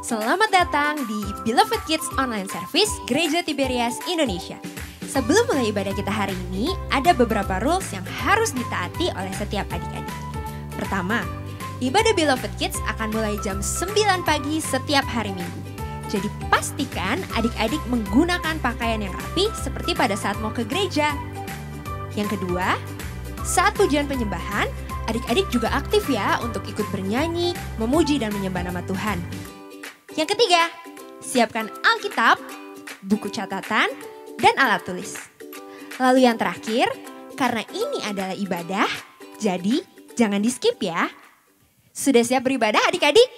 Selamat datang di Beloved Kids Online Service Gereja Tiberias Indonesia. Sebelum mulai ibadah kita hari ini, ada beberapa rules yang harus ditaati oleh setiap adik-adik. Pertama, ibadah Beloved Kids akan mulai jam 9 pagi setiap hari Minggu. Jadi pastikan adik-adik menggunakan pakaian yang rapi seperti pada saat mau ke gereja. Yang kedua, saat pujian penyembahan, adik-adik juga aktif ya untuk ikut bernyanyi, memuji dan menyembah nama Tuhan. Yang ketiga, siapkan Alkitab, buku catatan, dan alat tulis. Lalu yang terakhir, karena ini adalah ibadah, jadi jangan di skip ya. Sudah siap beribadah adik-adik?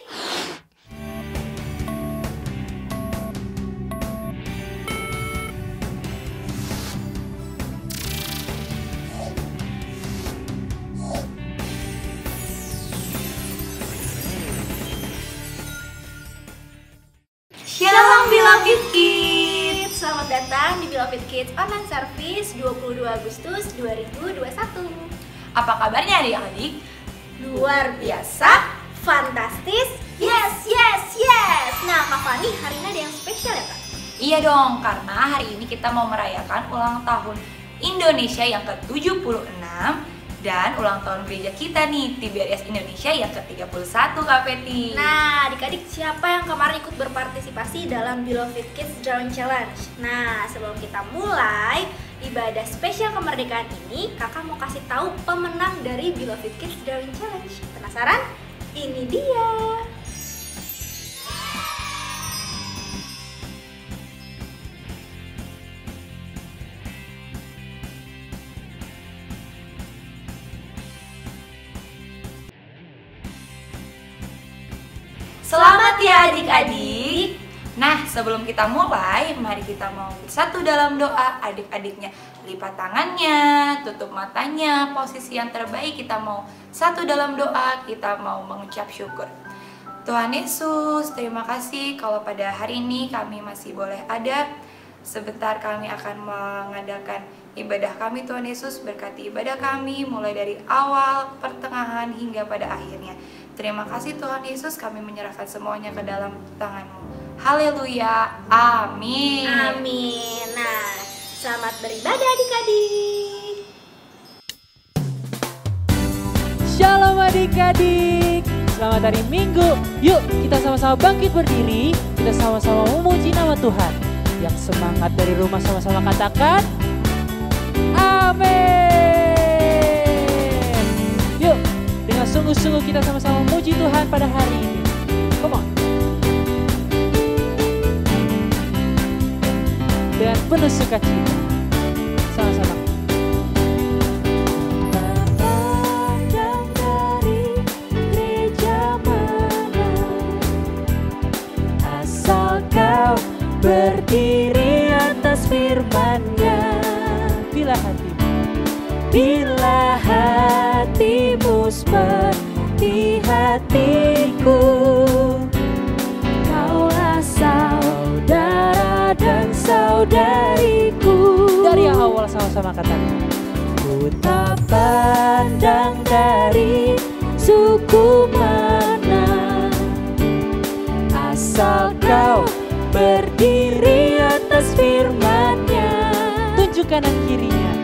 Shalom Beloved Kids, selamat datang di Beloved Kids Online Service 22 Agustus 2021. Apa kabarnya adik-adik? Luar biasa, fantastis, yes. Nah Kak Fani, hari ini ada yang spesial ya Kak? Iya dong, karena hari ini kita mau merayakan ulang tahun Indonesia yang ke-76 dan ulang tahun gereja kita nih, Tiberias Indonesia yang ke-31 Kak Peti. Nah adik-adik, siapa yang kemarin ikut berpartisipasi dalam Beloved Kids Drawing Challenge? Nah sebelum kita mulai ibadah spesial kemerdekaan ini, kakak mau kasih tahu pemenang dari Beloved Kids Drawing Challenge. Penasaran? Ini dia. Selamat ya adik-adik. Nah, sebelum kita mulai, mari kita mau bersatu dalam doa. Adik-adiknya lipat tangannya, tutup matanya, posisi yang terbaik kita mau satu dalam doa, kita mau mengucap syukur. Tuhan Yesus, terima kasih kalau pada hari ini kami masih boleh ada. Sebentar kami akan mengadakan ibadah kami, Tuhan Yesus. Berkati ibadah kami mulai dari awal, pertengahan, hingga pada akhirnya. Terima kasih Tuhan Yesus, kami menyerahkan semuanya ke dalam tangan-Mu. Haleluya, amin. Amin. Nah, selamat beribadah adik-adik. Shalom adik-adik, selamat hari Minggu. Yuk kita sama-sama bangkit berdiri, kita sama-sama memuji nama Tuhan. Yang semangat dari rumah sama-sama katakan amin. Yuk dengan sungguh-sungguh kita sama-sama memuji Tuhan pada hari ini. Come on. Dengan penuh sukacita sama-sama. Berdiri atas firman-Nya. Bila hatimu seperti hatiku, kaulah saudara dan saudariku. Dari yang awal sama-sama katakan, ku tak pandang dari suku mana, asal kau berdiri atas firman-Nya. tunjuk kanan kirinya.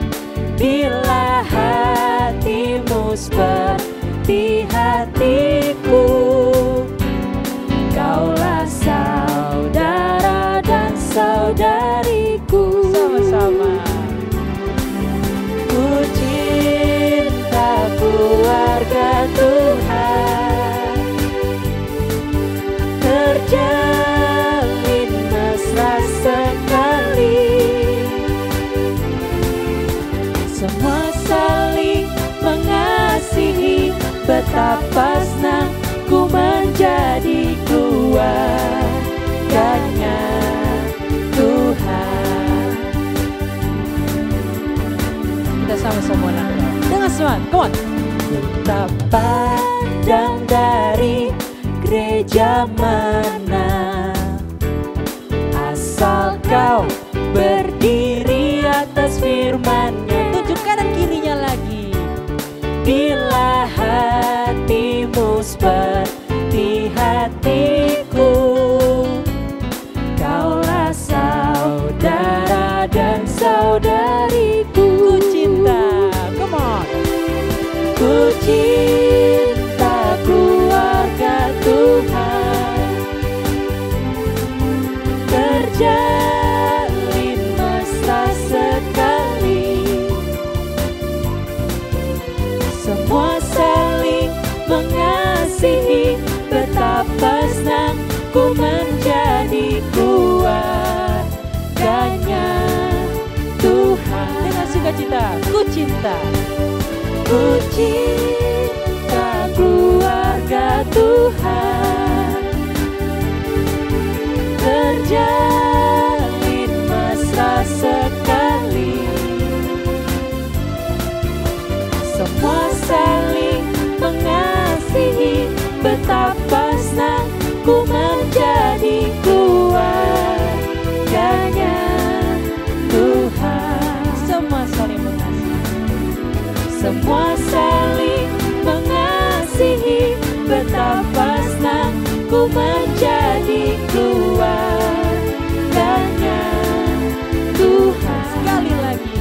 Bila hatimu seperti hatiku, kaulah saudara dan saudariku. Sama-sama. Ku cinta keluarga Tuhan, terjalin mesra sekali. Semua saling mengasihi, betapa senang ku menjadi keluarganya Tuhan. Kita sama-sama dengan semangat, come on. Ku tak pandang dari gereja mana, asal kau berdiri atas firman-Nya. Tunjuk kanan kirinya lagi. Bila hatimu seperti hatiku, kita. Puji keluarga Tuhan, terjalin mesra sekali. Semua saling mengasihi, betapa senang ku menjadi keluarganya Tuhan. Semua saling mengasihi. Semua saling mengasihi, betapa senang ku menjadi keluarganya Tuhan. Sekali lagi.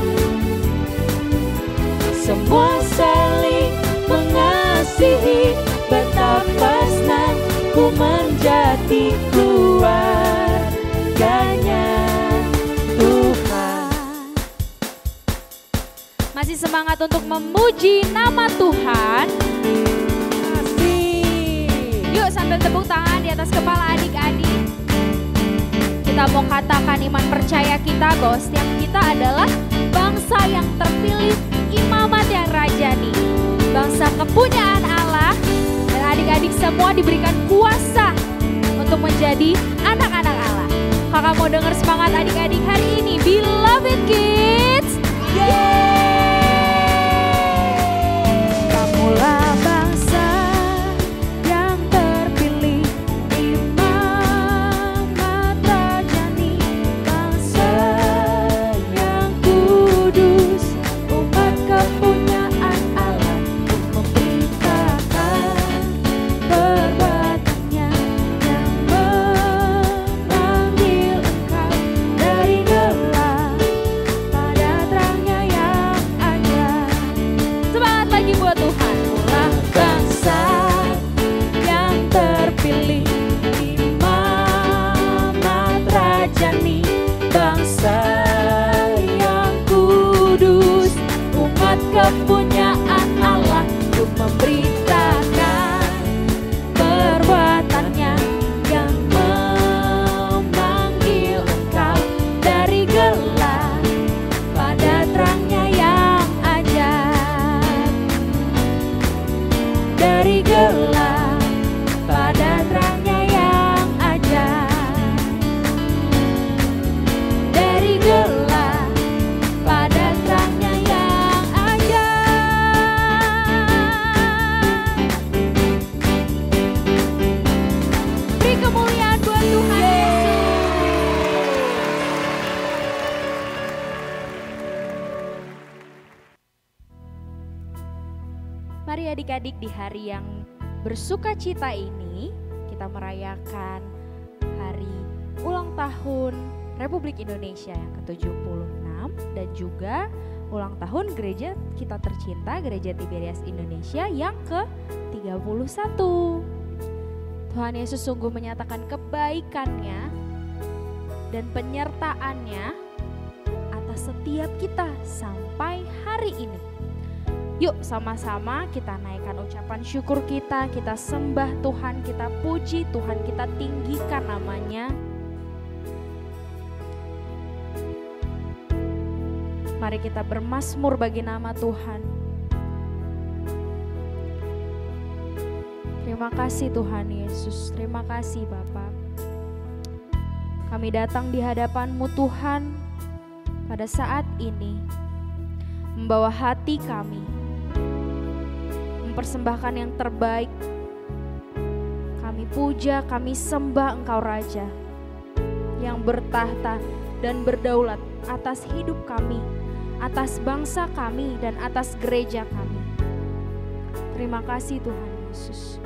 Semua saling mengasihi, betapa senang ku menjadi keluarganya Tuhan. Masih semangat untuk memuji nama Tuhan? Yuk sambil tepuk tangan di atas kepala adik-adik. Kita mau katakan iman percaya kita bahwa setiap kita adalah bangsa yang terpilih, imamat yang rajani, bangsa kepunyaan Allah. Dan adik-adik semua diberikan kuasa untuk menjadi anak-anak Allah. Kakak mau dengar semangat adik-adik hari ini, Beloved Kids. Kamulah bangsa yang terpilih, imamat rajani, bangsa yang kudus, umat kepunyaan Allah, untuk memberitakan perbuatannya yang memanggil engkau dari gelap pada terangnya yang ajaib. Semangat lagi buat Tuhan. Bangsa yang terpilih, imamat rajani, bangsa yang kudus, umat kepunyaan Allah, untuk memberitakan perbuatannya yang memanggil engkau dari gelap pada terangnya yang ajaib. Dari gelap pada terangnya yang ajaib. Dari gelap pada terangnya yang ajaib. Beri kemuliaan buat Tuhan Yesus. Mari adik-adik, di hari yang bersuka cita ini kita merayakan hari ulang tahun Republik Indonesia yang ke-76 dan juga ulang tahun gereja kita tercinta, Gereja Tiberias Indonesia yang ke-31. Tuhan Yesus sungguh menyatakan kebaikannya dan penyertaannya atas setiap kita sampai hari ini. Yuk sama-sama kita naikkan ucapan syukur kita sembah Tuhan, kita puji Tuhan, kita tinggikan namanya. Mari kita bermazmur bagi nama Tuhan. Terima kasih Tuhan Yesus, terima kasih Bapa. Kami datang di hadapan-Mu Tuhan pada saat ini, membawa hati kami, mempersembahkan yang terbaik. Kami puja, kami sembah Engkau Raja yang bertahta dan berdaulat atas hidup kami, atas bangsa kami, dan atas gereja kami. Terima kasih Tuhan Yesus.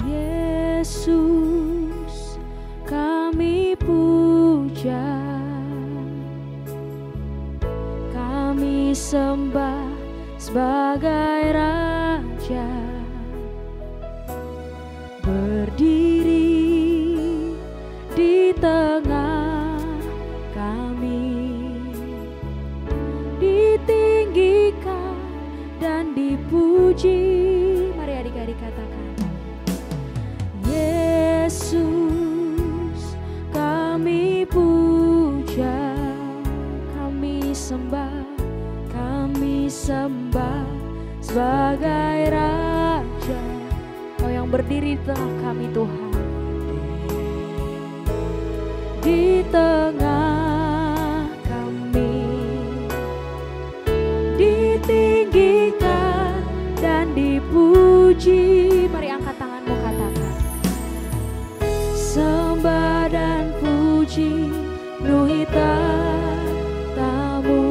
Yesus, kami puja, kami sembah sebagai Raja, berdiri di tengah kami, ditinggikan dan dipuji. Mari adik-adik katakan, Yesus, kami puja, disembah sebagai Raja. Kau yang berdiri di tengah kami Tuhan, di tengah kami, ditinggikan dan dipuji. Mari angkat tanganmu, katakan sembah dan puji penuhi tahtamu.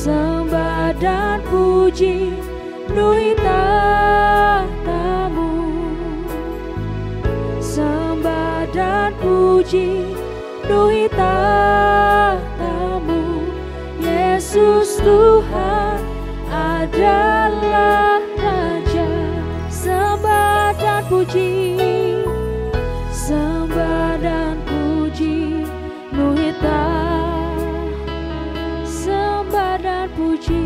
Sembah dan puji penuhi tahtamu. Sembah dan puji penuhi tahtamu. Yesus Tuhan adalah Raja. Sembah dan puji, sembah dan puji penuhi sembah dan puji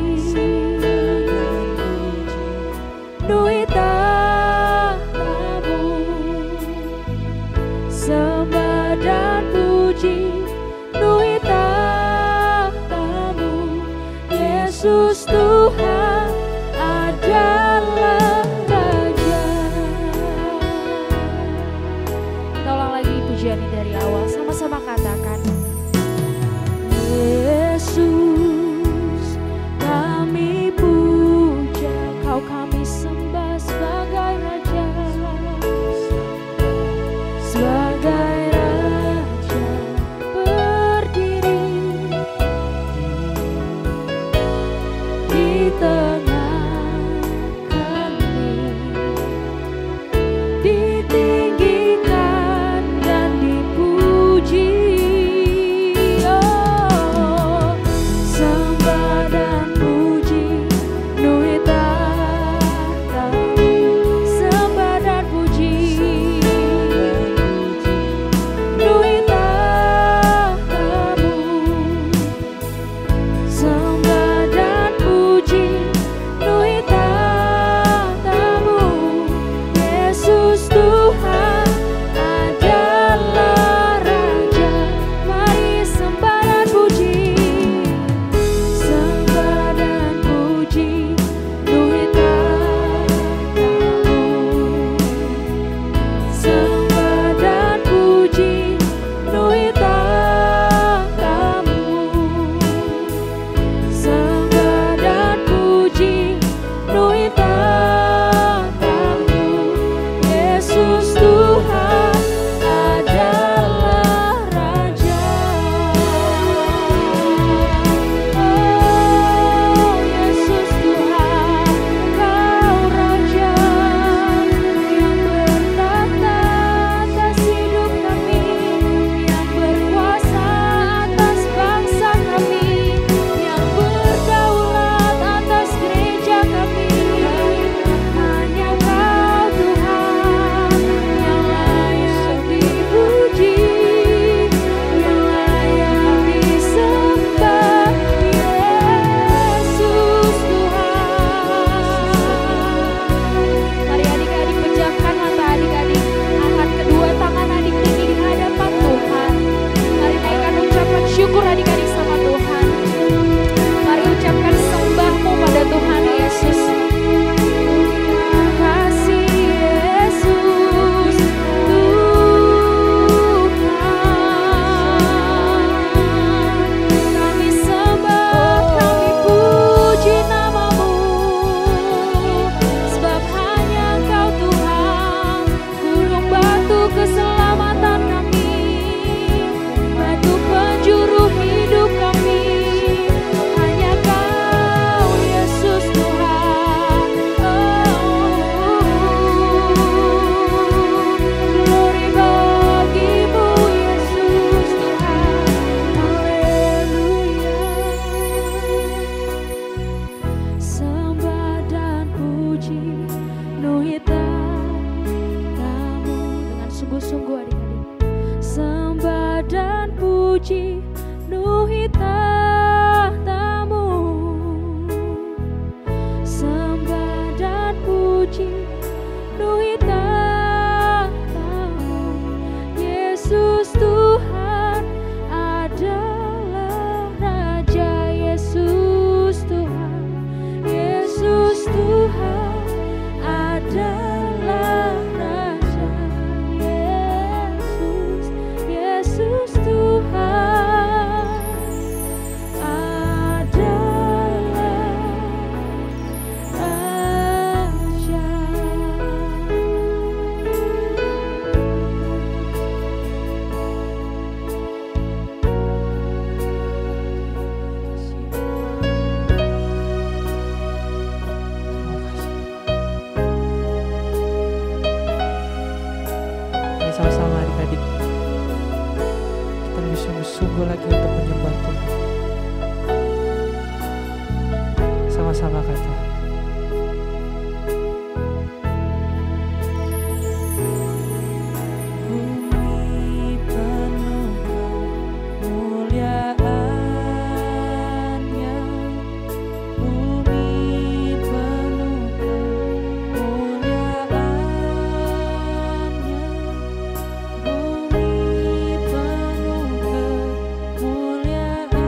penuhi tahtamu. Sembah dan puji penuhi tahtamu. Yesus Tuhan adalah Raja. Kita ulang lagi pujian ini dari awal, sama-sama katakan Yesus kami puja, Kau kami sembah sebagai Raja. Sebagai Raja berdiri di tengah kami, ditinggikan dan dipuji. Oh, sembah dan puji penuhi tahtamu. Sembah dan puji penuhi tahtamu. Sembah dan puji sama-sama katakan. Bumi penuh kemuliaan-Nya, bumi penuh kemuliaan-Nya, bumi penuh kemuliaan-Nya.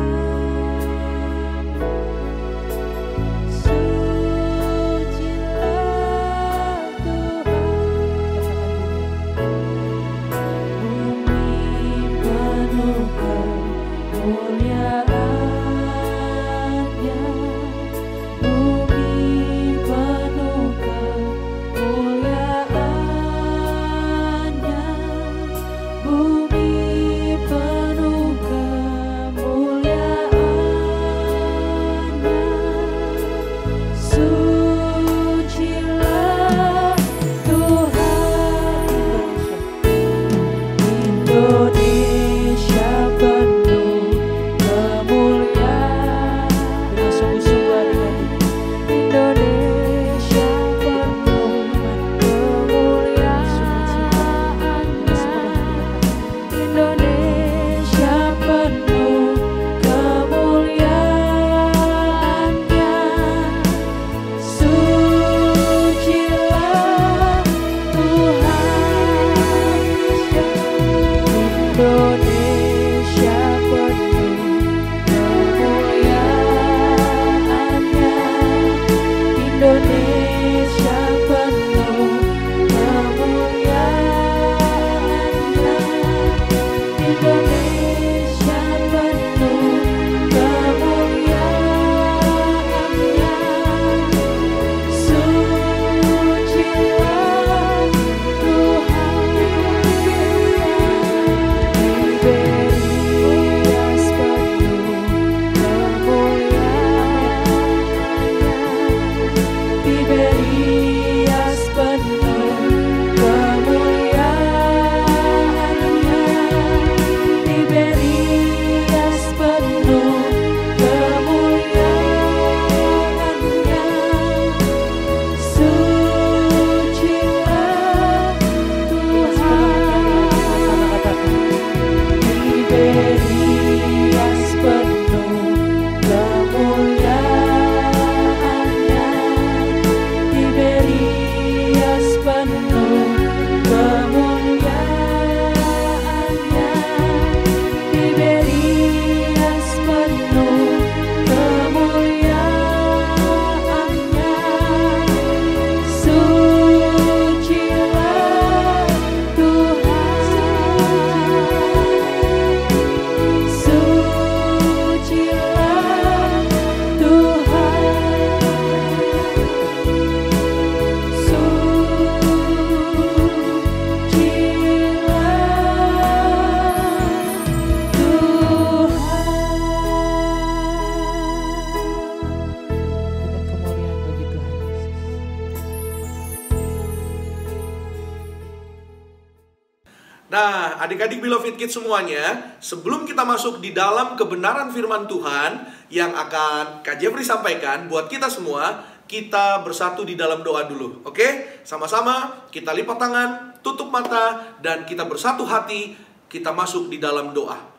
Nah, adik-adik Beloved Kids semuanya, sebelum kita masuk di dalam kebenaran firman Tuhan yang akan Kak Jeffrey sampaikan buat kita semua, kita bersatu di dalam doa dulu, oke? Sama-sama kita lipat tangan, tutup mata, dan kita bersatu hati, kita masuk di dalam doa.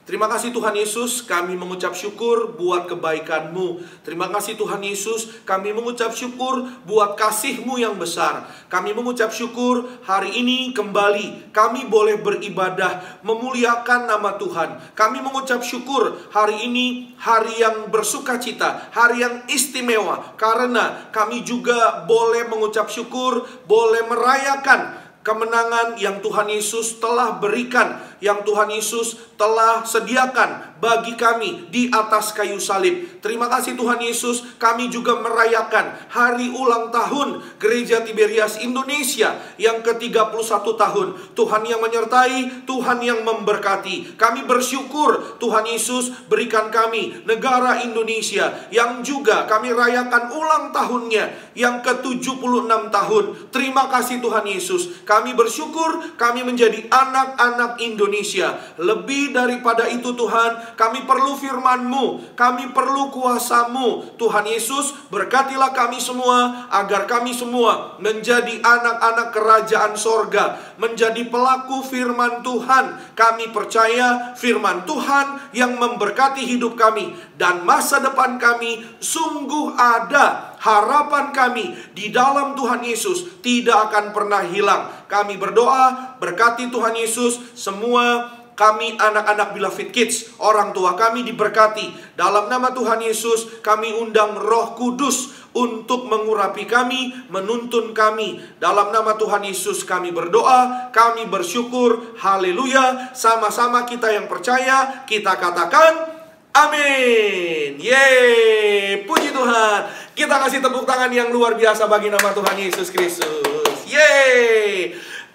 Terima kasih Tuhan Yesus, kami mengucap syukur buat kebaikan-Mu. Terima kasih Tuhan Yesus, kami mengucap syukur buat kasih-Mu yang besar. Kami mengucap syukur hari ini kembali kami boleh beribadah, memuliakan nama Tuhan. Kami mengucap syukur hari ini hari yang bersukacita, hari yang istimewa. Karena kami juga boleh mengucap syukur, boleh merayakan kemenangan yang Tuhan Yesus telah berikan, yang Tuhan Yesus telah sediakan bagi kami di atas kayu salib. Terima kasih Tuhan Yesus, kami juga merayakan hari ulang tahun Gereja Tiberias Indonesia yang ke-31 tahun. Tuhan yang menyertai, Tuhan yang memberkati. Kami bersyukur Tuhan Yesus berikan kami negara Indonesia yang juga kami rayakan ulang tahunnya yang ke-76 tahun. Terima kasih Tuhan Yesus. Kami bersyukur kami menjadi anak-anak Indonesia Indonesia. Lebih daripada itu Tuhan, kami perlu firman-Mu, kami perlu kuasa-Mu. Tuhan Yesus, berkatilah kami semua, agar kami semua menjadi anak-anak kerajaan sorga, menjadi pelaku firman Tuhan. Kami percaya firman Tuhan yang memberkati hidup kami, dan masa depan kami sungguh ada. Harapan kami di dalam Tuhan Yesus tidak akan pernah hilang. Kami berdoa, berkati Tuhan Yesus, semua kami anak-anak Beloved Kids, orang tua kami diberkati. Dalam nama Tuhan Yesus, kami undang Roh Kudus untuk mengurapi kami, menuntun kami. Dalam nama Tuhan Yesus kami berdoa, kami bersyukur. Haleluya. Sama-sama kita yang percaya, kita katakan amin. Yeay, puji Tuhan. Kita kasih tepuk tangan yang luar biasa bagi nama Tuhan Yesus Kristus. Yeay.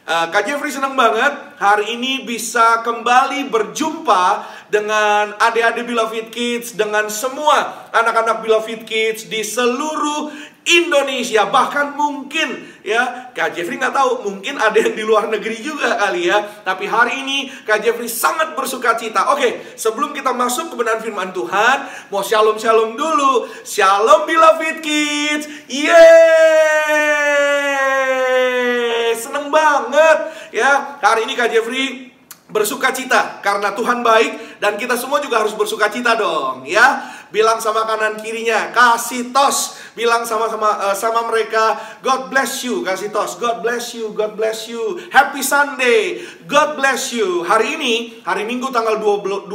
Kak Jeffrey senang banget hari ini bisa kembali berjumpa dengan adik-adik Beloved Kids, dengan semua anak-anak Beloved Kids di seluruh Indonesia. Bahkan mungkin ya, Kak Jeffrey nggak tahu, mungkin ada yang di luar negeri juga kali ya. Tapi hari ini Kak Jeffrey sangat bersuka cita. Oke, sebelum kita masuk kebenaran firman Tuhan, mau shalom-shalom dulu. Shalom Beloved Kids. Yeay, seneng banget ya. Hari ini Kak Jeffrey bersuka cita karena Tuhan baik, dan kita semua juga harus bersuka cita dong ya. Bilang sama kanan kirinya, kasih tos. Bilang sama mereka, God bless you. Kasih tos, God bless you, God bless you. Happy Sunday, God bless you. Hari ini, hari Minggu tanggal 22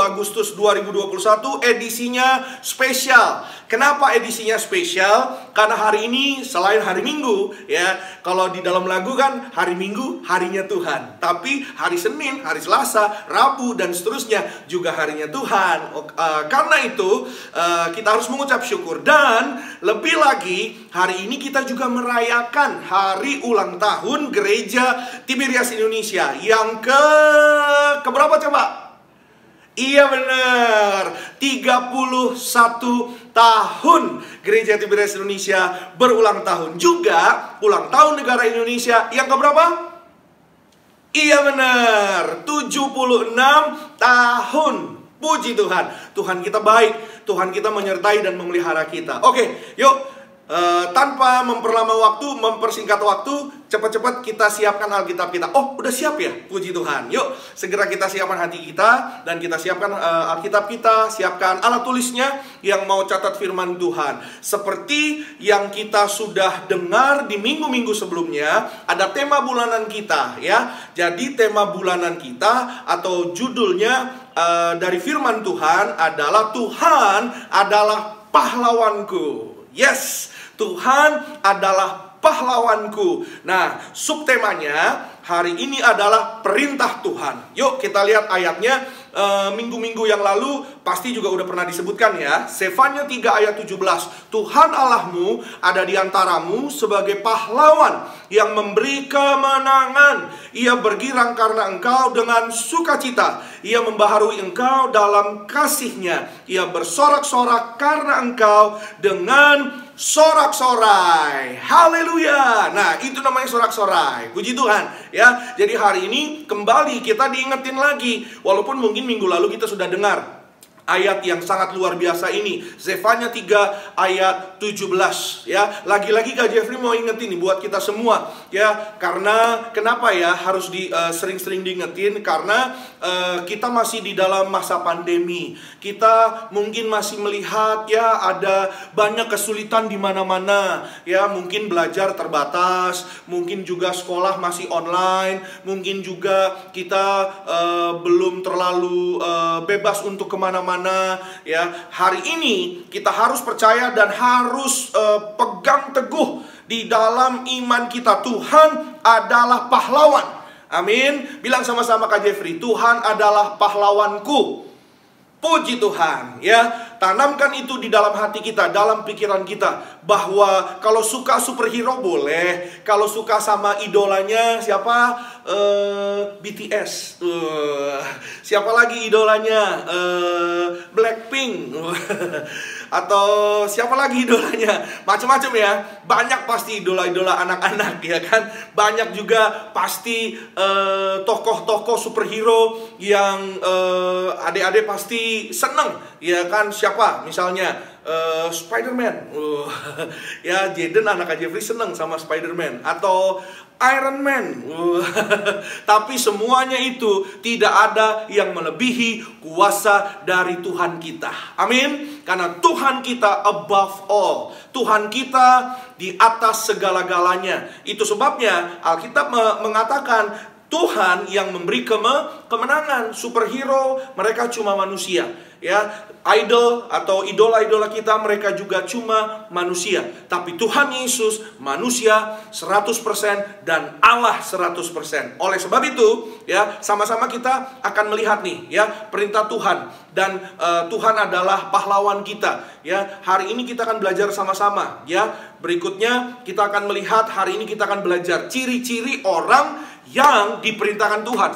Agustus 2021, edisinya spesial. Kenapa edisinya spesial? Karena hari ini selain hari Minggu ya, kalau di dalam lagu kan hari Minggu harinya Tuhan, tapi hari Senin, hari Selasa, Rabu dan seterusnya juga harinya Tuhan. Karena itu kita harus mengucap syukur. Dan lebih lagi, hari ini kita juga merayakan hari ulang tahun Gereja Tiberias Indonesia yang keberapa coba? Iya benar, 31 tahun Gereja Tiberias Indonesia berulang tahun. Juga ulang tahun negara Indonesia yang keberapa? Iya benar, 76 tahun. Puji Tuhan, Tuhan kita baik, Tuhan kita menyertai dan memelihara kita. Oke, yuk. Tanpa memperlama waktu, mempersingkat waktu, cepat-cepat kita siapkan Alkitab kita. Oh, udah siap ya? Puji Tuhan. Yuk, segera kita siapkan hati kita, dan kita siapkan Alkitab kita, siapkan alat tulisnya yang mau catat firman Tuhan. Seperti yang kita sudah dengar di minggu-minggu sebelumnya, ada tema bulanan kita ya. Jadi tema bulanan kita atau judulnya dari firman Tuhan adalah Tuhan adalah pahlawanku. Yes, Tuhan adalah pahlawanku. Nah, subtemanya hari ini adalah perintah Tuhan. Yuk kita lihat ayatnya. Minggu-minggu yang lalu pasti juga udah pernah disebutkan ya. Zefanya 3 ayat 17. Tuhan Allahmu ada di antaramu sebagai pahlawan yang memberi kemenangan. Ia bergirang karena engkau dengan sukacita. Ia membaharui engkau dalam kasihnya. Ia bersorak-sorak karena engkau dengan sorak-sorai. Haleluya. Nah, itu namanya sorak-sorai. Puji Tuhan ya. Jadi hari ini kembali kita diingetin lagi, walaupun mungkin minggu lalu kita sudah dengar ayat yang sangat luar biasa ini, Zefanya 3 ayat 17 ya. Lagi-lagi Kak Jeffrey mau ingetin nih buat kita semua ya. Karena kenapa ya harus sering-sering diingetin? Karena kita masih di dalam masa pandemi. Kita mungkin masih melihat ya ada banyak kesulitan di mana-mana ya. Mungkin belajar terbatas, mungkin juga sekolah masih online, mungkin juga kita belum terlalu bebas untuk kemana-mana ya. Hari ini kita harus percaya dan harus pegang teguh di dalam iman kita. Tuhan adalah pahlawan. Amin. Bilang sama-sama Kak Jeffrey, Tuhan adalah pahlawanku. Puji Tuhan ya. tanamkan itu di dalam hati kita, dalam pikiran kita, bahwa kalau suka superhero boleh, kalau suka sama idolanya siapa? BTS. Siapa lagi idolanya? Blackpink. Atau siapa lagi idolanya? Macam-macam ya. Banyak pasti idola-idola anak-anak, ya kan? Banyak juga pasti tokoh-tokoh superhero yang adik-adik pasti seneng, ya kan? Siapa? Misalnya Spider-Man. Ya, Jaden anak Kak Jeffrey seneng sama Spider-Man. Atau Iron Man. Tapi semuanya itu tidak ada yang melebihi kuasa dari Tuhan kita. Amin. Karena Tuhan kita above all. Tuhan kita di atas segala-galanya. Itu sebabnya Alkitab mengatakan Tuhan yang memberi kemenangan. Superhero mereka cuma manusia, ya. Idol atau idola-idola kita mereka juga cuma manusia. Tapi Tuhan Yesus manusia 100% dan Allah 100%. Oleh sebab itu, ya, sama-sama kita akan melihat nih, ya, perintah Tuhan. Dan Tuhan adalah pahlawan kita, ya. Hari ini kita akan belajar sama-sama, ya. Berikutnya kita akan melihat, hari ini kita akan belajar ciri-ciri orang yang diperintahkan Tuhan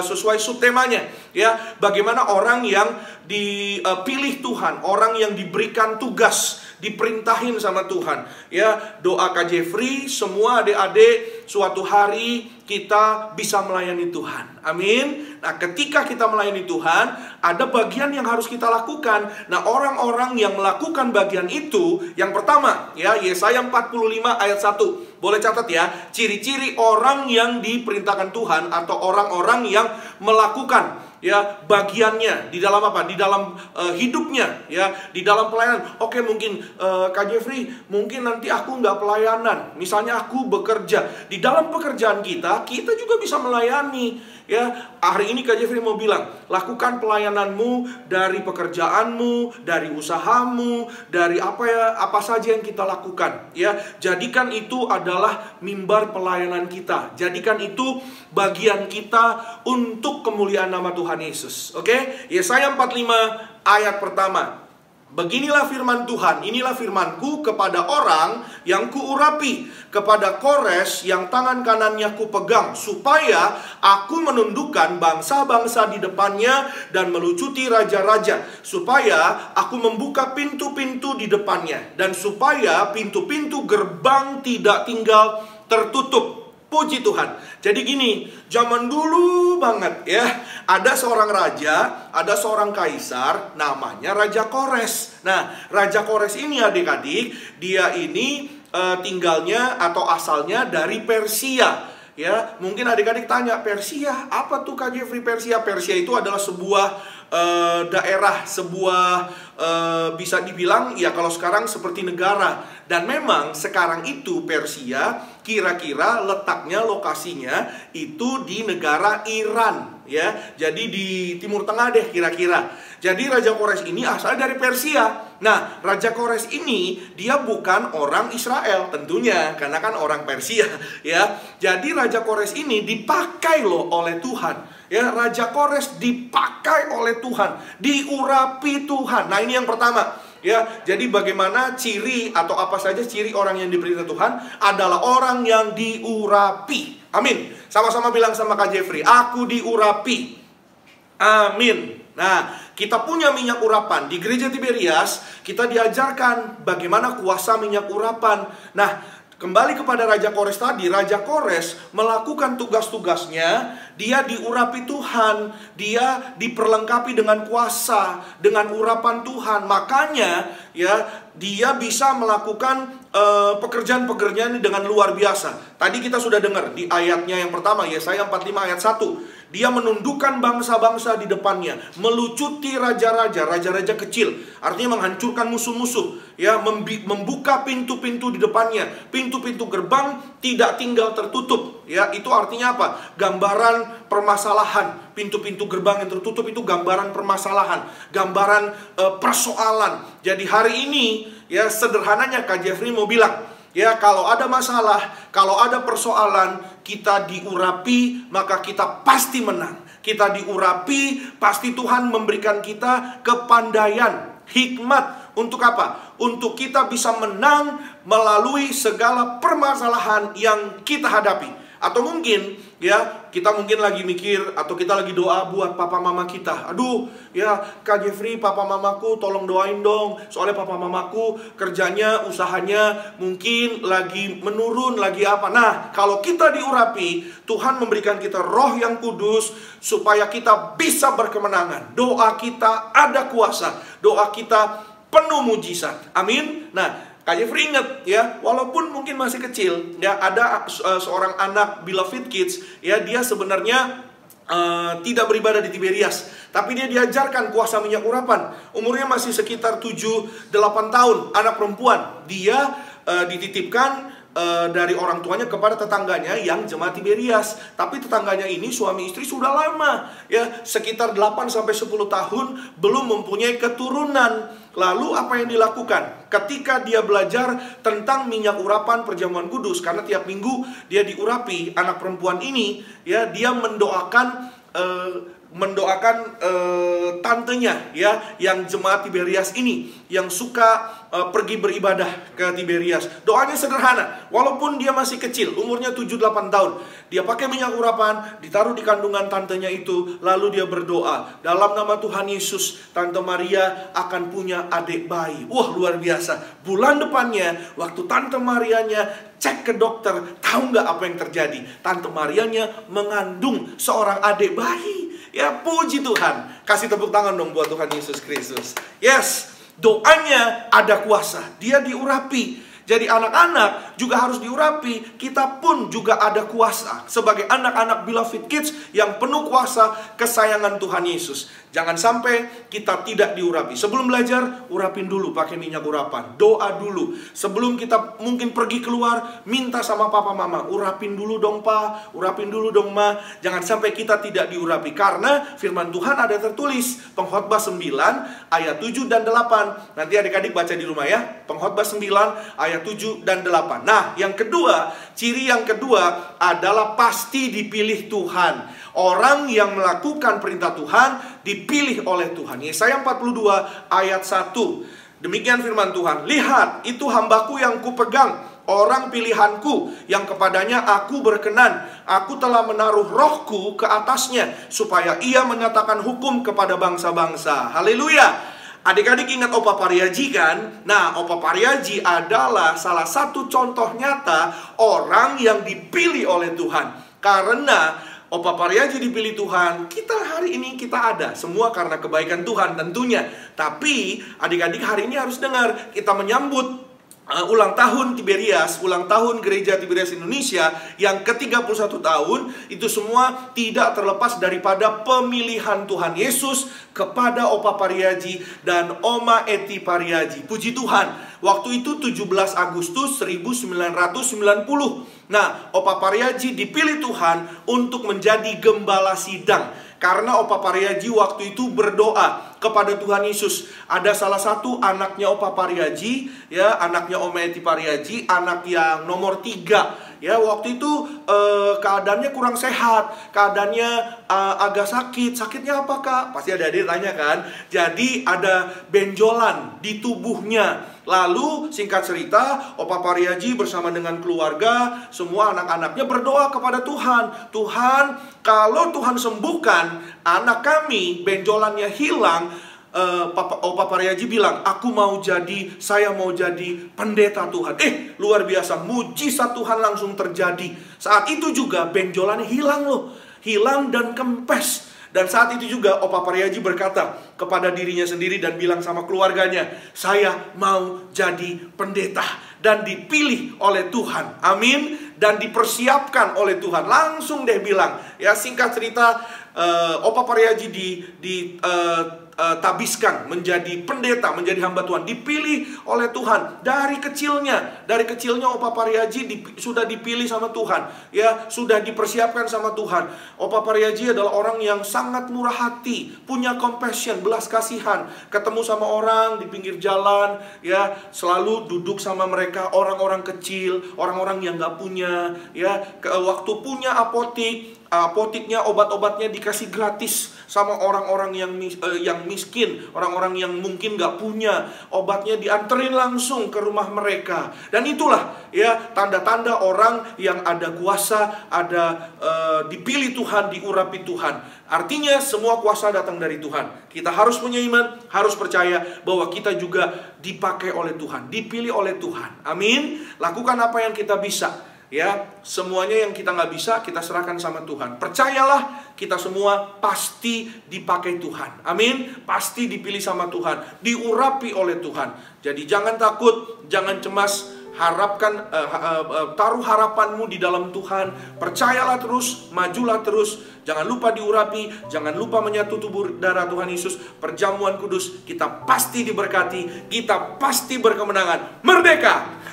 sesuai subtemanya, ya. Bagaimana orang yang dipilih Tuhan, orang yang diberikan tugas, diperintahin sama Tuhan, ya. Doa Kak Jeffrey, semua adik-adik suatu hari kita bisa melayani Tuhan. Amin. Nah, ketika kita melayani Tuhan, ada bagian yang harus kita lakukan. Nah, orang-orang yang melakukan bagian itu, yang pertama, ya, Yesaya 45 ayat 1. Boleh catat ya, ciri-ciri orang yang diperintahkan Tuhan atau orang-orang yang melakukan, ya, bagiannya di dalam apa? Di dalam hidupnya, ya, di dalam pelayanan. Oke, mungkin Kak Jeffrey, mungkin nanti aku nggak pelayanan. Misalnya aku bekerja. Di dalam pekerjaan kita juga bisa melayani, ya. Hari ini Kak Jeffrey mau bilang, lakukan pelayananmu dari pekerjaanmu, dari usahamu, dari apa saja yang kita lakukan, ya. Jadikan itu adalah mimbar pelayanan kita. Jadikan itu bagian kita untuk kemuliaan nama Tuhan Yesus. Oke? Yesaya 45 ayat pertama. Beginilah firman Tuhan, inilah firmanku kepada orang yang kuurapi, kepada Kores yang tangan kanannya kupegang, supaya aku menundukkan bangsa-bangsa di depannya dan melucuti raja-raja, supaya aku membuka pintu-pintu di depannya, dan supaya pintu-pintu gerbang tidak tinggal tertutup. Puji Tuhan. Jadi gini, zaman dulu banget, ya, ada seorang raja, ada seorang kaisar, namanya Raja Kores. Nah, Raja Kores ini adik-adik, dia ini tinggalnya atau asalnya dari Persia. Ya, mungkin adik-adik tanya, Persia, apa tuh Kak Jeffrey Persia? Persia itu adalah sebuah daerah, sebuah bisa dibilang, ya, kalau sekarang seperti negara. Dan memang sekarang itu Persia kira-kira letaknya, lokasinya itu di negara Iran, ya. Jadi di Timur Tengah deh kira-kira. Jadi Raja Kores ini asalnya dari Persia. Nah, Raja Kores ini dia bukan orang Israel tentunya, karena kan orang Persia, ya. Jadi Raja Kores ini dipakai loh oleh Tuhan. Ya, Raja Kores dipakai oleh Tuhan, diurapi Tuhan. Nah, ini yang pertama, ya. Jadi bagaimana ciri atau apa saja ciri orang yang diperintah Tuhan adalah orang yang diurapi. Amin. Sama-sama bilang sama Kak Jeffrey, aku diurapi. Amin. Nah, kita punya minyak urapan. Di gereja Tiberias kita diajarkan bagaimana kuasa minyak urapan. Nah, kembali kepada Raja Kores tadi, Raja Kores melakukan tugas-tugasnya, dia diurapi Tuhan, dia diperlengkapi dengan kuasa, dengan urapan Tuhan. Makanya, ya, dia bisa melakukan pekerjaan-pekerjaan dengan luar biasa. Tadi kita sudah dengar di ayatnya yang pertama, Yesaya 45 ayat 1. Dia menundukkan bangsa-bangsa di depannya, melucuti raja-raja, raja-raja kecil. Artinya menghancurkan musuh-musuh, ya, membuka pintu-pintu di depannya. Pintu-pintu gerbang tidak tinggal tertutup, ya. Itu artinya apa? Gambaran permasalahan. Pintu-pintu gerbang yang tertutup itu gambaran permasalahan, gambaran persoalan. Jadi hari ini, ya, sederhananya Kak Jeffrey mau bilang, ya, kalau ada masalah, kalau ada persoalan, kita diurapi, maka kita pasti menang. Kita diurapi, pasti Tuhan memberikan kita kepandaian. Hikmat untuk apa? Untuk kita bisa menang melalui segala permasalahan yang kita hadapi. Atau mungkin ya, kita mungkin lagi mikir atau kita lagi doa buat papa mama kita. Aduh ya Kak Jeffrey, papa mamaku tolong doain dong. Soalnya papa mamaku kerjanya, usahanya mungkin lagi menurun, lagi apa. Nah, kalau kita diurapi, Tuhan memberikan kita roh yang kudus supaya kita bisa berkemenangan. Doa kita ada kuasa, doa kita penuh mujizat. Amin. Nah, Kak Jeffrey ingat ya, walaupun mungkin masih kecil ya, ada seorang anak Beloved Kids ya, dia sebenarnya tidak beribadah di Tiberias, tapi dia diajarkan kuasa minyak urapan. Umurnya masih sekitar 7-8 tahun, anak perempuan. Dia dititipkan dari orang tuanya kepada tetangganya yang jemaat Tiberias. Tapi tetangganya ini suami istri sudah lama ya, sekitar 8-10 tahun belum mempunyai keturunan. Lalu apa yang dilakukan? Ketika dia belajar tentang minyak urapan perjamuan kudus, karena tiap minggu dia diurapi, anak perempuan ini ya, dia mendoakan tantenya ya, yang jemaat Tiberias ini, yang suka pergi beribadah ke Tiberias. Doanya sederhana, walaupun dia masih kecil, umurnya 7-8 tahun. Dia pakai minyak urapan, ditaruh di kandungan tantenya itu, lalu dia berdoa, dalam nama Tuhan Yesus, Tante Maria akan punya adik bayi. Wah, luar biasa. Bulan depannya, waktu Tante Marianya cek ke dokter, tahu nggak apa yang terjadi? Tante Marianya mengandung seorang adik bayi. Ya, puji Tuhan. Kasih tepuk tangan dong buat Tuhan Yesus Kristus. Yes, doanya ada kuasa. Dia diurapi. Jadi anak-anak juga harus diurapi. Kita pun juga ada kuasa sebagai anak-anak Beloved Kids yang penuh kuasa kesayangan Tuhan Yesus. Jangan sampai kita tidak diurapi. Sebelum belajar, urapin dulu pakai minyak urapan. Doa dulu. Sebelum kita mungkin pergi keluar, minta sama papa mama, urapin dulu dong pa, urapin dulu dong ma. Jangan sampai kita tidak diurapi. Karena firman Tuhan ada tertulis, Pengkhotbah 9 ayat 7 dan 8. Nanti adik-adik baca di rumah ya. Pengkhotbah 9 ayat 7 dan 8. Nah, yang kedua, ciri yang kedua adalah pasti dipilih Tuhan. Orang yang melakukan perintah Tuhan dipilih oleh Tuhan. Yesaya 42 ayat 1. Demikian firman Tuhan. Lihat, itu hambaku yang kupegang, orang pilihanku yang kepadanya aku berkenan. Aku telah menaruh rohku ke atasnya, supaya ia menyatakan hukum kepada bangsa-bangsa. Haleluya. Adik-adik ingat Opa Pariaji kan? Nah, Opa Pariaji adalah salah satu contoh nyata orang yang dipilih oleh Tuhan. Karena Opa Pariaji dipilih Tuhan, kita hari ini kita ada. Semua karena kebaikan Tuhan tentunya. Tapi adik-adik hari ini harus dengar, kita menyambut ulang tahun Tiberias, ulang tahun Gereja Tiberias Indonesia yang ke-31 tahun. Itu semua tidak terlepas daripada pemilihan Tuhan Yesus kepada Opa Pariaji dan Oma Eti Pariaji. Puji Tuhan. Waktu itu 17 Agustus 1990. Nah, Opa Pariaji dipilih Tuhan untuk menjadi gembala sidang. Karena Opa Pariaji waktu itu berdoa kepada Tuhan Yesus. Ada salah satu anaknya Opa Pariaji, ya, anaknya Oma Eti Pariaji, anak yang nomor 3. Ya, waktu itu keadaannya kurang sehat, keadaannya agak sakit. Sakitnya apa kak? Pasti ada adik tanya kan. Jadi ada benjolan di tubuhnya. Lalu singkat cerita, Opa Pariaji bersama dengan keluarga, semua anak-anaknya berdoa kepada Tuhan. Tuhan, kalau Tuhan sembuhkan anak kami, benjolannya hilang, Opa Pariaji bilang, saya mau jadi pendeta Tuhan. Luar biasa, mujizat Tuhan langsung terjadi. Saat itu juga benjolannya hilang loh, hilang dan kempes. Dan saat itu juga Opa Pariaji berkata kepada dirinya sendiri dan bilang sama keluarganya, saya mau jadi pendeta. Dan dipilih oleh Tuhan, amin. Dan dipersiapkan oleh Tuhan. Langsung deh bilang, ya singkat cerita, Opa Pariaji tabiskan menjadi pendeta, menjadi hamba Tuhan, dipilih oleh Tuhan dari kecilnya. Dari kecilnya Opa Pariaji sudah dipilih sama Tuhan, ya, sudah dipersiapkan sama Tuhan. Opa Pariaji adalah orang yang sangat murah hati, punya compassion, belas kasihan. Ketemu sama orang di pinggir jalan, ya, selalu duduk sama mereka, orang-orang kecil, orang-orang yang gak punya, ya. Waktu punya apotik, apotiknya, obat-obatnya dikasih gratis sama orang-orang yang miskin, orang-orang yang mungkin gak punya. Obatnya dianterin langsung ke rumah mereka. Dan itulah ya tanda-tanda orang yang ada kuasa, ada dipilih Tuhan, diurapi Tuhan. Artinya semua kuasa datang dari Tuhan. Kita harus punya iman, harus percaya bahwa kita juga dipakai oleh Tuhan, dipilih oleh Tuhan. Amin. Lakukan apa yang kita bisa. Ya, semuanya yang kita nggak bisa, kita serahkan sama Tuhan. Percayalah, kita semua pasti dipakai Tuhan. Amin. Pasti dipilih sama Tuhan, diurapi oleh Tuhan. Jadi jangan takut, jangan cemas. Taruh harapanmu di dalam Tuhan. Percayalah terus, majulah terus. Jangan lupa diurapi, jangan lupa menyatu tubuh darah Tuhan Yesus. Perjamuan kudus, kita pasti diberkati, kita pasti berkemenangan. Merdeka.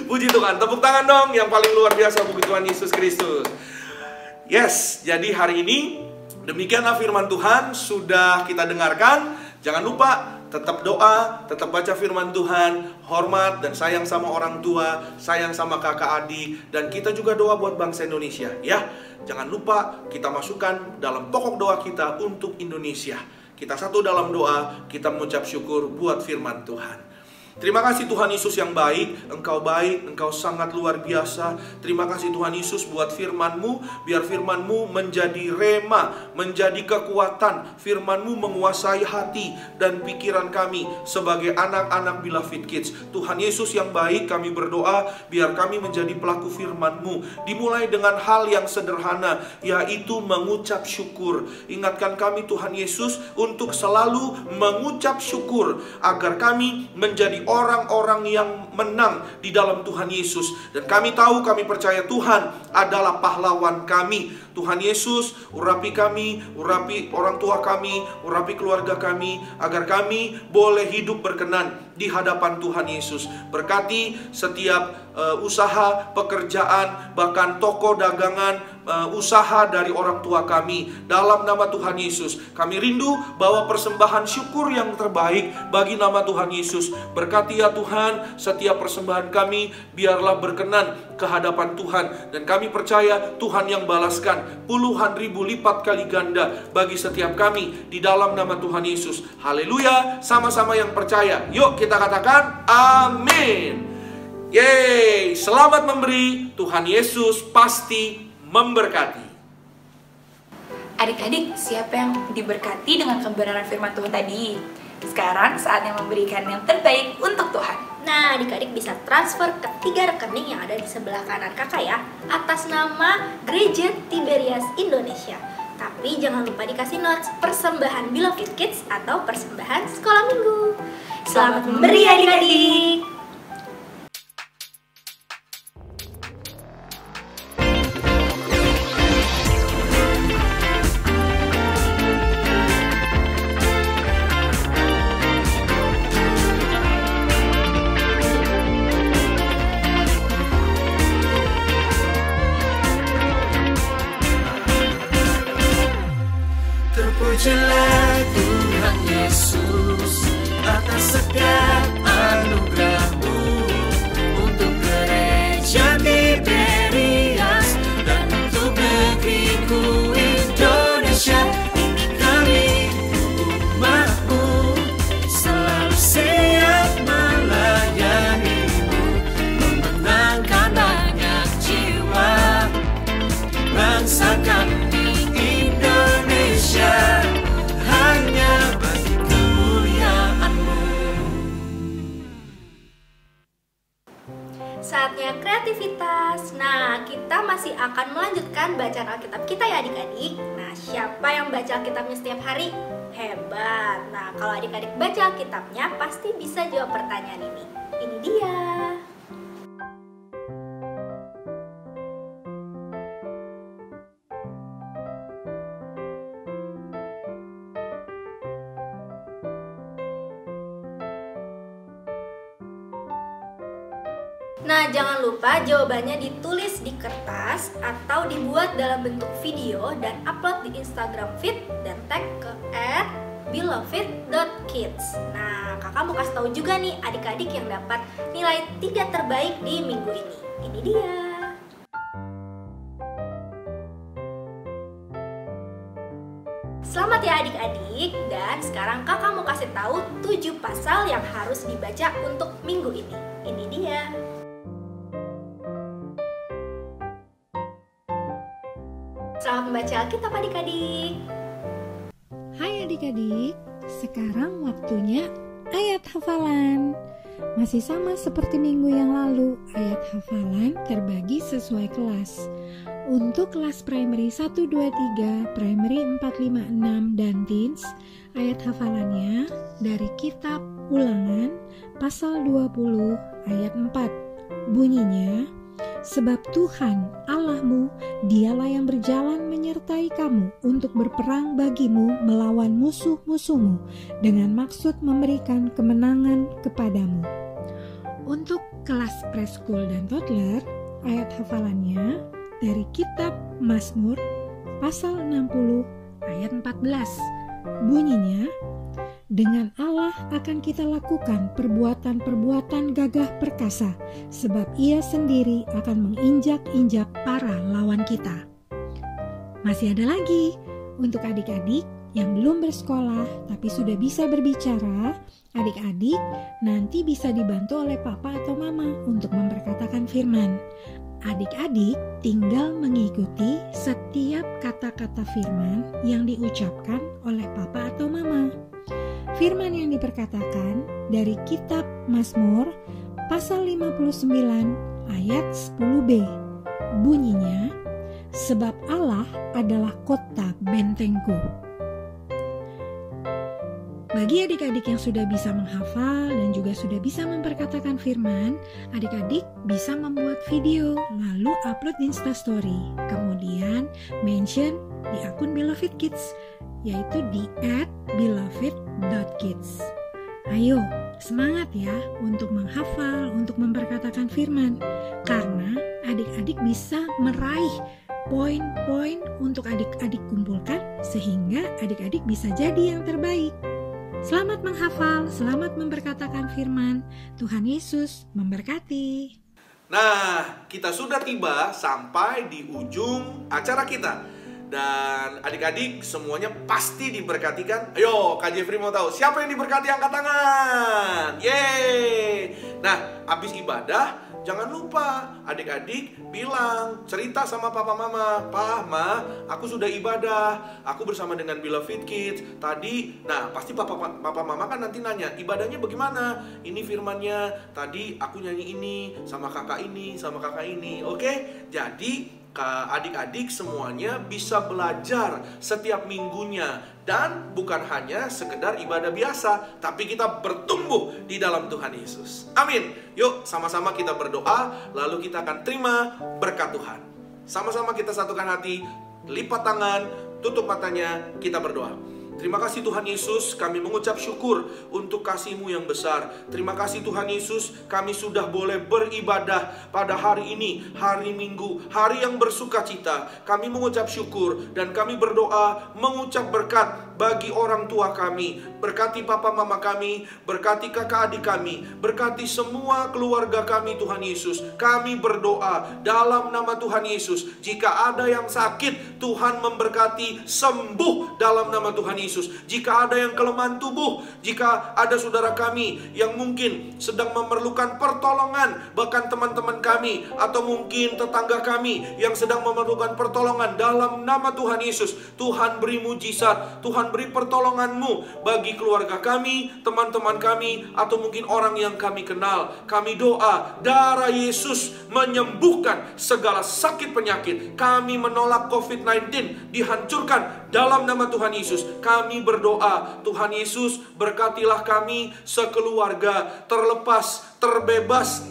Puji Tuhan, tepuk tangan dong yang paling luar biasa bagi Tuhan Yesus Kristus. Yes, jadi hari ini demikianlah firman Tuhan sudah kita dengarkan. Jangan lupa tetap doa, tetap baca firman Tuhan, hormat dan sayang sama orang tua, sayang sama kakak adik, dan kita juga doa buat bangsa Indonesia ya. Jangan lupa kita masukkan dalam pokok doa kita untuk Indonesia. Kita satu dalam doa, kita mengucap syukur buat firman Tuhan. Terima kasih Tuhan Yesus yang baik, Engkau sangat luar biasa. Terima kasih Tuhan Yesus buat firman-Mu, biar firman-Mu menjadi rema, menjadi kekuatan. Firman-Mu menguasai hati dan pikiran kami sebagai anak-anak Beloved Kids. Tuhan Yesus yang baik, kami berdoa biar kami menjadi pelaku firman-Mu. Dimulai dengan hal yang sederhana, yaitu mengucap syukur. Ingatkan kami Tuhan Yesus untuk selalu mengucap syukur, agar kami menjadi orang-orang yang menang di dalam Tuhan Yesus. Dan kami tahu, kami percaya Tuhan adalah pahlawan kami. Tuhan Yesus, urapi kami, urapi orang tua kami, urapi keluarga kami, agar kami boleh hidup berkenan di hadapan Tuhan Yesus. Berkati setiap usaha, pekerjaan, bahkan toko dagangan, usaha dari orang tua kami. Dalam nama Tuhan Yesus, kami rindu bawa persembahan syukur yang terbaik bagi nama Tuhan Yesus. Berkati ya Tuhan, setiap persembahan kami biarlah berkenan ke hadapan Tuhan. Dan kami percaya Tuhan yang balaskan puluhan ribu lipat kali ganda bagi setiap kami di dalam nama Tuhan Yesus. Haleluya, sama-sama yang percaya. Yuk kita katakan amin. Yeay, selamat memberi. Tuhan Yesus pasti memberkati. Adik-adik, siapa yang diberkati dengan kebenaran firman Tuhan tadi? Sekarang saatnya memberikan yang terbaik untuk Tuhan. Nah, adik-adik bisa transfer ke 3 rekening yang ada di sebelah kanan kakak ya, atas nama Gereja Tiberias Indonesia. Tapi jangan lupa dikasih notes persembahan Beloved Kids atau persembahan sekolah minggu. Selamat memberi adik-adik. Terpujilah Tuhan Yesus atas setiap anugerah-Mu untuk gereja Tiberias dan untuk negeriku Indonesia. Ini kami umat-Mu selalu siap melayani-Mu, memenangkan banyak jiwa bangsa kami Indonesia, hanya bagi kemuliaan-Mu. Saatnya kreativitas. Nah, kita masih akan melanjutkan bacaan Alkitab kita ya adik-adik. Nah, siapa yang baca Alkitabnya setiap hari? Hebat. Nah, kalau adik-adik baca Alkitabnya pasti bisa jawab pertanyaan ini. Ini dia. Nah, jangan lupa jawabannya ditulis di kertas atau dibuat dalam bentuk video dan upload di Instagram feed dan tag ke @beloved.kids. Nah, kakak mau kasih tahu juga nih adik-adik yang dapat nilai 3 terbaik di minggu ini. Ini dia. adik-adik, dan sekarang kakak mau kasih tahu 7 pasal yang harus dibaca untuk minggu ini. Ini dia. Selamat membaca Alkitab adik-adik. Hai adik-adik, sekarang waktunya ayat hafalan. Masih sama seperti minggu yang lalu, ayat hafalan terbagi sesuai kelas. Untuk kelas primary 1, 2, 3, primary 4, 5, 6, dan teens, ayat hafalannya dari kitab Ulangan pasal 20 ayat 4. Bunyinya, sebab Tuhan Allahmu, dialah yang berjalan menyertai kamu untuk berperang bagimu melawan musuh-musuhmu dengan maksud memberikan kemenangan kepadamu. Untuk kelas preschool dan toddler, ayat hafalannya dari kitab Mazmur pasal 60 ayat 14. Bunyinya, dengan Allah akan kita lakukan perbuatan-perbuatan gagah perkasa, sebab Ia sendiri akan menginjak-injak para lawan kita. Masih ada lagi untuk adik-adik yang belum bersekolah tapi sudah bisa berbicara. Adik-adik nanti bisa dibantu oleh papa atau mama untuk memperkatakan firman. Adik-adik tinggal mengikuti setiap kata-kata firman yang diucapkan oleh papa atau mama. Firman yang diperkatakan dari kitab Mazmur pasal 59 ayat 10b. Bunyinya, sebab Allah adalah kota bentengku. Bagi adik-adik yang sudah bisa menghafal dan juga sudah bisa memperkatakan firman, adik-adik bisa membuat video lalu upload di Instastory. Kemudian mention di akun Beloved Kids, yaitu di @beloved.kids. Ayo, semangat ya untuk menghafal, untuk memperkatakan firman. Karena adik-adik bisa meraih poin-poin untuk adik-adik kumpulkan sehingga adik-adik bisa jadi yang terbaik. Selamat menghafal, selamat memperkatakan firman. Tuhan Yesus memberkati. Nah, kita sudah tiba sampai di ujung acara kita. Dan adik-adik semuanya pasti diberkati kan? Ayo, Kak Jeffrey mau tahu siapa yang diberkati, angkat tangan. Yeay. Nah, habis ibadah jangan lupa adik-adik bilang, cerita sama papa mama, "Pa, Ma, aku sudah ibadah, aku bersama dengan Beloved Kids tadi." Nah, pasti papa mama kan nanti nanya, "Ibadahnya bagaimana? Ini firmannya, tadi aku nyanyi ini sama kakak ini, sama kakak ini." Oke? Jadi adik-adik semuanya bisa belajar setiap minggunya. Dan bukan hanya sekedar ibadah biasa, tapi kita bertumbuh di dalam Tuhan Yesus. Amin. Yuk sama-sama kita berdoa, lalu kita akan terima berkat Tuhan. Sama-sama kita satukan hati, lipat tangan, tutup matanya, kita berdoa. Terima kasih Tuhan Yesus, kami mengucap syukur untuk kasih-Mu yang besar. Terima kasih Tuhan Yesus, kami sudah boleh beribadah pada hari ini, hari Minggu, hari yang bersuka cita. Kami mengucap syukur dan kami berdoa mengucap berkat bagi orang tua kami. Berkati papa mama kami, berkati kakak adik kami, berkati semua keluarga kami Tuhan Yesus. Kami berdoa dalam nama Tuhan Yesus, jika ada yang sakit, Tuhan memberkati sembuh dalam nama Tuhan Yesus. Jika ada yang kelemahan tubuh, jika ada saudara kami yang mungkin sedang memerlukan pertolongan, bahkan teman-teman kami atau mungkin tetangga kami yang sedang memerlukan pertolongan, dalam nama Tuhan Yesus, Tuhan beri mujizat, Tuhan beri pertolongan-Mu bagi keluarga kami, teman-teman kami, atau mungkin orang yang kami kenal. Kami doa, darah Yesus menyembuhkan segala sakit penyakit. Kami menolak COVID-19, dihancurkan dalam nama Tuhan Yesus. Kami berdoa, Tuhan Yesus berkatilah kami sekeluarga, terlepas, terbebas,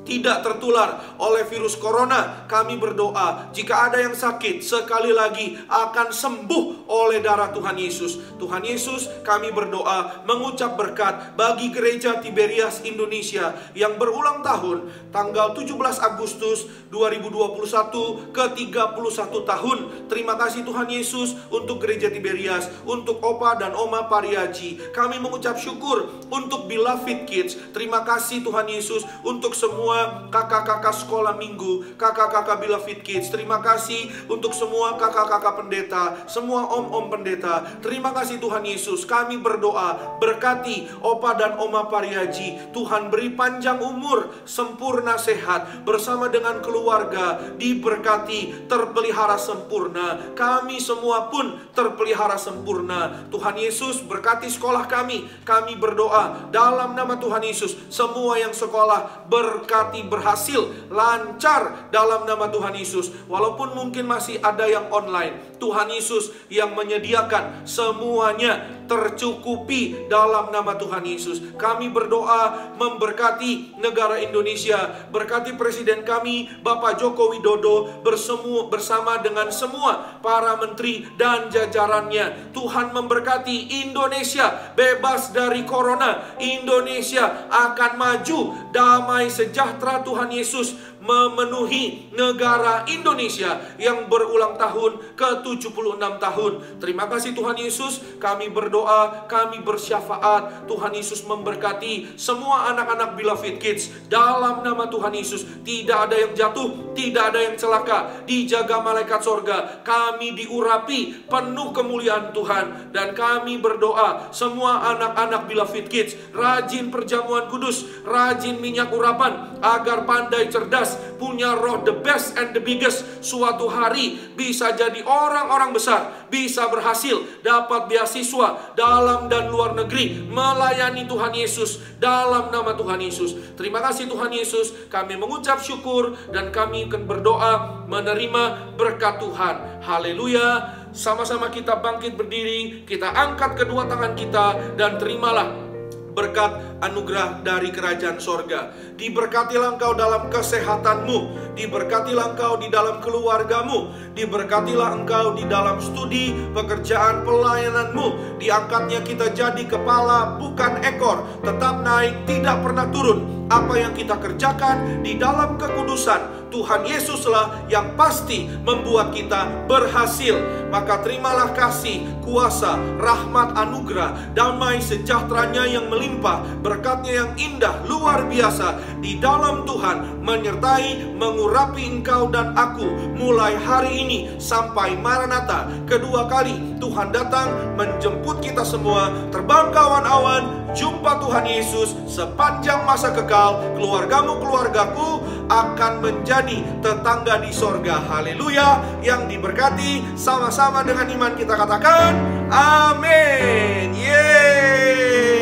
tidak tertular oleh virus corona. Kami berdoa, jika ada yang sakit, sekali lagi akan sembuh oleh darah Tuhan Yesus. Tuhan Yesus, kami berdoa mengucap berkat bagi Gereja Tiberias Indonesia yang berulang tahun tanggal 17 Agustus 2021 ke 31 tahun. Terima kasih Tuhan Yesus untuk Gereja Tiberias, untuk Opa dan Oma Pariaji. Kami mengucap syukur untuk Beloved Kids. Terima kasih Tuhan Yesus untuk semua semua kakak-kakak sekolah minggu, kakak-kakak Beloved Kids. Terima kasih untuk semua kakak-kakak pendeta, semua om-om pendeta. Terima kasih Tuhan Yesus. Kami berdoa, berkati Opa dan Oma Pariaji. Tuhan beri panjang umur, sempurna sehat, bersama dengan keluarga, diberkati, terpelihara sempurna. Kami semua pun terpelihara sempurna. Tuhan Yesus berkati sekolah kami. Kami berdoa dalam nama Tuhan Yesus, semua yang sekolah berkati, berhasil, lancar dalam nama Tuhan Yesus. Walaupun mungkin masih ada yang online, Tuhan Yesus yang menyediakan semuanya tercukupi dalam nama Tuhan Yesus. Kami berdoa memberkati negara Indonesia, berkati Presiden kami Bapak Joko Widodo bersama dengan semua para menteri dan jajarannya. Tuhan memberkati Indonesia bebas dari corona. Indonesia akan maju, damai sejahtera Tuhan Yesus memenuhi negara Indonesia yang berulang tahun ke-76 tahun. Terima kasih Tuhan Yesus. Kami berdoa, kami bersyafaat. Tuhan Yesus memberkati semua anak-anak Beloved Kids dalam nama Tuhan Yesus. Tidak ada yang jatuh, tidak ada yang celaka. Dijaga malaikat sorga. Kami diurapi penuh kemuliaan Tuhan. Dan kami berdoa semua anak-anak Beloved Kids rajin perjamuan kudus, rajin minyak urapan, agar pandai, cerdas, punya roh the best and the biggest. Suatu hari bisa jadi orang-orang besar, bisa berhasil dapat beasiswa dalam dan luar negeri, melayani Tuhan Yesus dalam nama Tuhan Yesus. Terima kasih Tuhan Yesus. Kami mengucap syukur dan kami akan berdoa menerima berkat Tuhan. Haleluya. Sama-sama kita bangkit berdiri, kita angkat kedua tangan kita dan terimalah berkat anugerah dari kerajaan sorga. Diberkatilah engkau dalam kesehatanmu, diberkatilah engkau di dalam keluargamu, diberkatilah engkau di dalam studi, pekerjaan, pelayananmu. Diangkatnya kita jadi kepala bukan ekor, tetap naik, tidak pernah turun. Apa yang kita kerjakan di dalam kekudusan Tuhan Yesuslah yang pasti membuat kita berhasil. Maka terimalah kasih, kuasa, rahmat, anugerah, damai sejahteranya yang melimpah, berkatnya yang indah, luar biasa di dalam Tuhan, menyertai, mengurapi engkau dan aku mulai hari ini sampai Maranatha. Kedua kali Tuhan datang menjemput kita semua. Terbang awan-awan, jumpa Tuhan Yesus sepanjang masa kekal. Keluargamu, keluargaku akan menjadi tetangga di sorga. Haleluya. Yang diberkati, sama-sama dengan iman kita katakan amin. Yeay.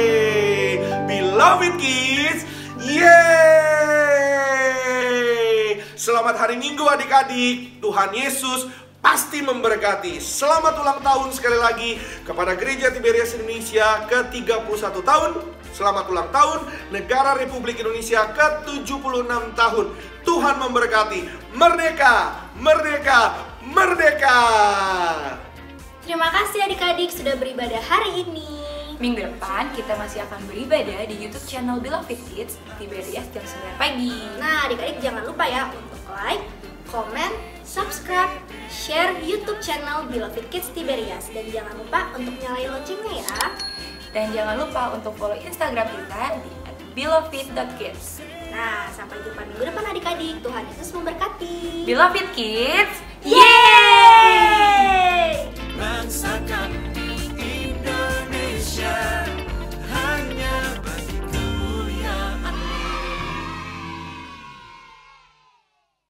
Beloved Kids, yeay. Selamat hari Minggu adik-adik. Tuhan Yesus pasti memberkati. Selamat ulang tahun sekali lagi kepada Gereja Tiberias Indonesia ke-31 tahun. Selamat ulang tahun Negara Republik Indonesia ke-76 tahun. Tuhan memberkati. Merdeka, merdeka, merdeka. Terima kasih adik-adik sudah beribadah hari ini. Minggu depan kita masih akan beribadah di YouTube channel Beloved Kids Tiberias jam 9 pagi. Nah adik-adik jangan lupa ya untuk like, komen, subscribe, share YouTube channel Beloved Kids Tiberias. Dan jangan lupa untuk nyalain loncengnya ya. Dan jangan lupa untuk follow Instagram kita di @beloved.kids. Nah sampai jumpa minggu depan adik-adik. Tuhan Yesus memberkati. Beloved Kids, Yeay!